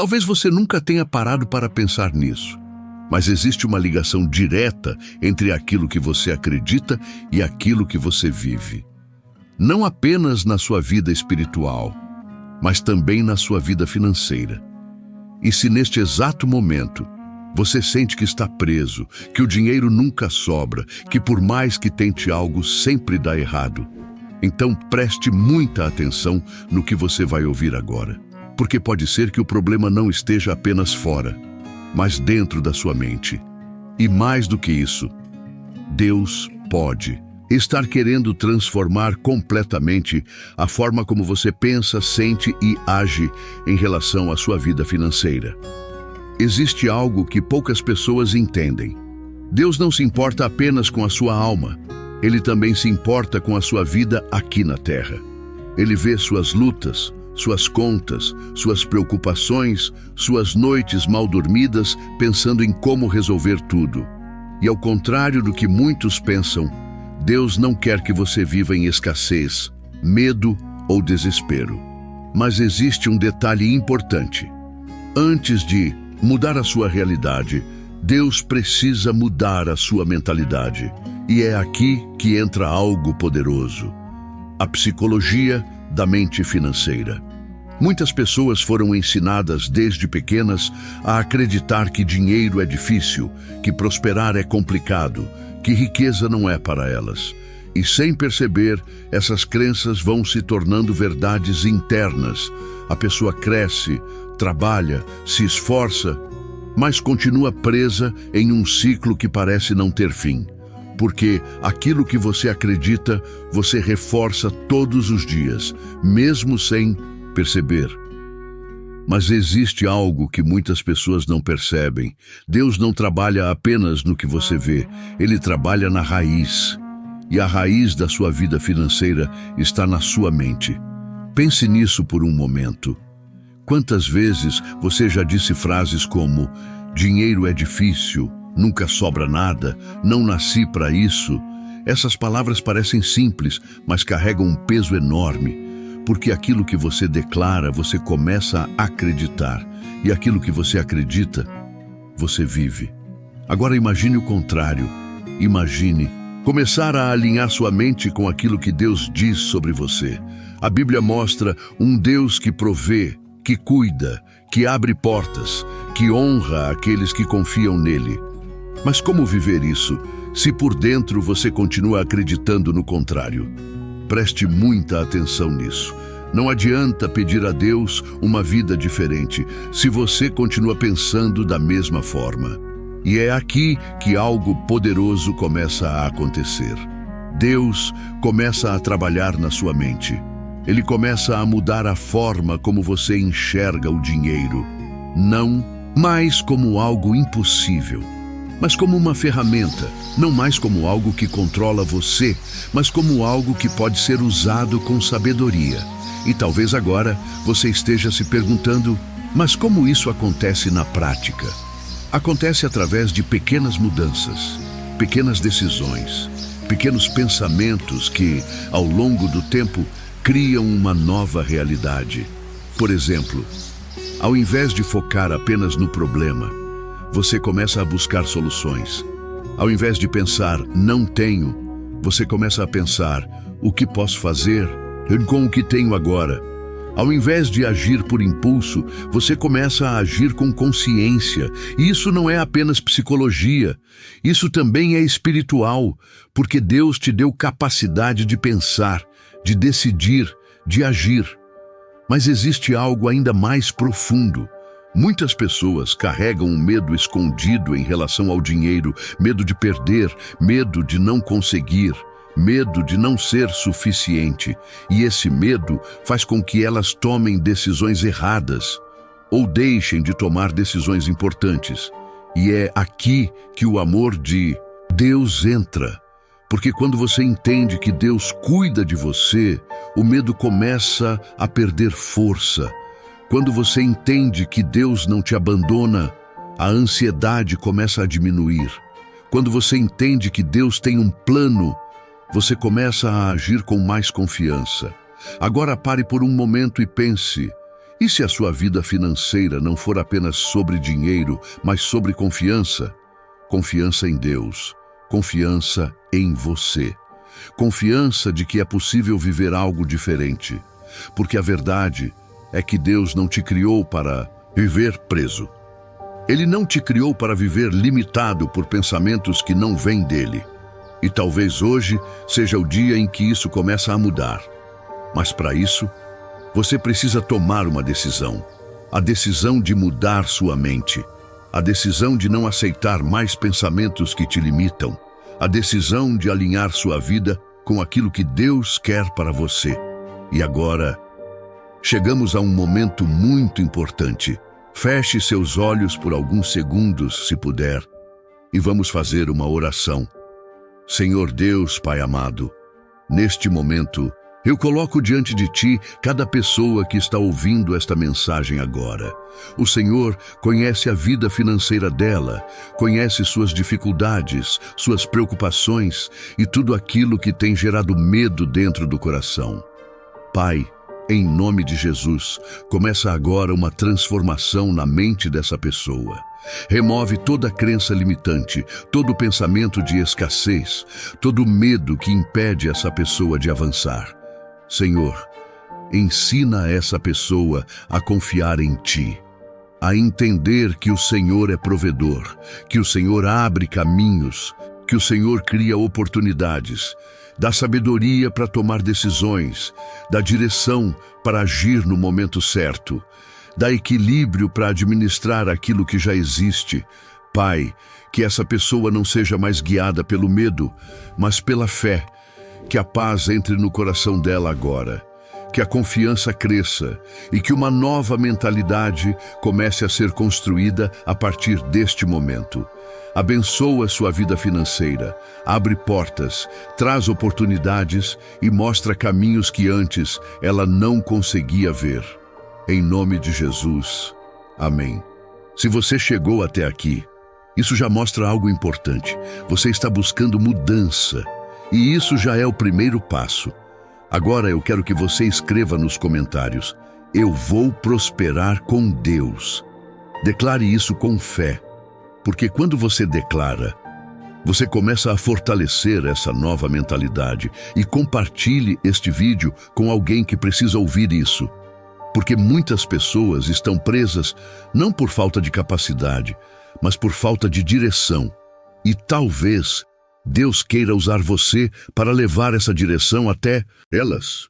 Talvez você nunca tenha parado para pensar nisso, mas existe uma ligação direta entre aquilo que você acredita e aquilo que você vive. Não apenas na sua vida espiritual, mas também na sua vida financeira. E se neste exato momento você sente que está preso, que o dinheiro nunca sobra, que por mais que tente algo sempre dá errado, então preste muita atenção no que você vai ouvir agora. Porque pode ser que o problema não esteja apenas fora, mas dentro da sua mente. E mais do que isso, Deus pode estar querendo transformar completamente a forma como você pensa, sente e age em relação à sua vida financeira. Existe algo que poucas pessoas entendem. Deus não se importa apenas com a sua alma, Ele também se importa com a sua vida aqui na terra. Ele vê suas lutas, suas contas, suas preocupações, suas noites mal dormidas, pensando em como resolver tudo. E ao contrário do que muitos pensam, Deus não quer que você viva em escassez, medo ou desespero. Mas existe um detalhe importante. Antes de mudar a sua realidade, Deus precisa mudar a sua mentalidade. E é aqui que entra algo poderoso: a psicologia da mente financeira. Muitas pessoas foram ensinadas desde pequenas a acreditar que dinheiro é difícil, que prosperar é complicado, que riqueza não é para elas. E sem perceber, essas crenças vão se tornando verdades internas. A pessoa cresce, trabalha, se esforça, mas continua presa em um ciclo que parece não ter fim. Porque aquilo que você acredita, você reforça todos os dias, mesmo sem perceber. Mas existe algo que muitas pessoas não percebem. Deus não trabalha apenas no que você vê, Ele trabalha na raiz. E a raiz da sua vida financeira está na sua mente. Pense nisso por um momento. Quantas vezes você já disse frases como: dinheiro é difícil, nunca sobra nada, não nasci para isso? Essas palavras parecem simples, mas carregam um peso enorme, porque aquilo que você declara, você começa a acreditar, e aquilo que você acredita, você vive. Agora imagine o contrário. Imagine começar a alinhar sua mente com aquilo que Deus diz sobre você. A Bíblia mostra um Deus que provê, que cuida, que abre portas, que honra aqueles que confiam nele. Mas como viver isso, se por dentro você continua acreditando no contrário? Preste muita atenção nisso. Não adianta pedir a Deus uma vida diferente se você continua pensando da mesma forma. E é aqui que algo poderoso começa a acontecer. Deus começa a trabalhar na sua mente. Ele começa a mudar a forma como você enxerga o dinheiro. Não mais como algo impossível, mas como uma ferramenta. Não mais como algo que controla você, mas como algo que pode ser usado com sabedoria. E talvez agora você esteja se perguntando: mas como isso acontece na prática? Acontece através de pequenas mudanças, pequenas decisões, pequenos pensamentos que, ao longo do tempo, criam uma nova realidade. Por exemplo, ao invés de focar apenas no problema, você começa a buscar soluções. Ao invés de pensar, não tenho, você começa a pensar, o que posso fazer com o que tenho agora? Ao invés de agir por impulso, você começa a agir com consciência. E isso não é apenas psicologia, isso também é espiritual, porque Deus te deu capacidade de pensar, de decidir, de agir. Mas existe algo ainda mais profundo. Muitas pessoas carregam um medo escondido em relação ao dinheiro, medo de perder, medo de não conseguir, medo de não ser suficiente. E esse medo faz com que elas tomem decisões erradas ou deixem de tomar decisões importantes. E é aqui que o amor de Deus entra. Porque quando você entende que Deus cuida de você, o medo começa a perder força. Quando você entende que Deus não te abandona, a ansiedade começa a diminuir. Quando você entende que Deus tem um plano, você começa a agir com mais confiança. Agora pare por um momento e pense: E se a sua vida financeira não for apenas sobre dinheiro, mas sobre confiança? Confiança em Deus, confiança em você, confiança de que é possível viver algo diferente. Porque a verdade é que Deus não te criou para viver preso. Ele não te criou para viver limitado por pensamentos que não vêm dele. E talvez hoje seja o dia em que isso começa a mudar. Mas para isso, você precisa tomar uma decisão. A decisão de mudar sua mente. A decisão de não aceitar mais pensamentos que te limitam. A decisão de alinhar sua vida com aquilo que Deus quer para você. E agora, chegamos a um momento muito importante. Feche seus olhos por alguns segundos, se puder, e vamos fazer uma oração. Senhor Deus, Pai amado, neste momento, eu coloco diante de Ti cada pessoa que está ouvindo esta mensagem agora. O Senhor conhece a vida financeira dela, conhece suas dificuldades, suas preocupações e tudo aquilo que tem gerado medo dentro do coração. Pai, em nome de Jesus, começa agora uma transformação na mente dessa pessoa. Remove toda crença limitante, todo pensamento de escassez, todo medo que impede essa pessoa de avançar. Senhor, ensina essa pessoa a confiar em Ti, a entender que o Senhor é provedor, que o Senhor abre caminhos, que o Senhor cria oportunidades, dá sabedoria para tomar decisões, dá direção para agir no momento certo, dá equilíbrio para administrar aquilo que já existe. Pai, que essa pessoa não seja mais guiada pelo medo, mas pela fé. Que a paz entre no coração dela agora, que a confiança cresça e que uma nova mentalidade comece a ser construída a partir deste momento. Abençoa sua vida financeira, abre portas, traz oportunidades e mostra caminhos que antes ela não conseguia ver. Em nome de Jesus. Amém. Se você chegou até aqui, isso já mostra algo importante. Você está buscando mudança. E isso já é o primeiro passo. Agora eu quero que você escreva nos comentários: eu vou prosperar com Deus. Declare isso com fé, porque quando você declara, você começa a fortalecer essa nova mentalidade e compartilhe este vídeo com alguém que precisa ouvir isso. Porque muitas pessoas estão presas não por falta de capacidade, mas por falta de direção. E talvez Deus queira usar você para levar essa direção até elas.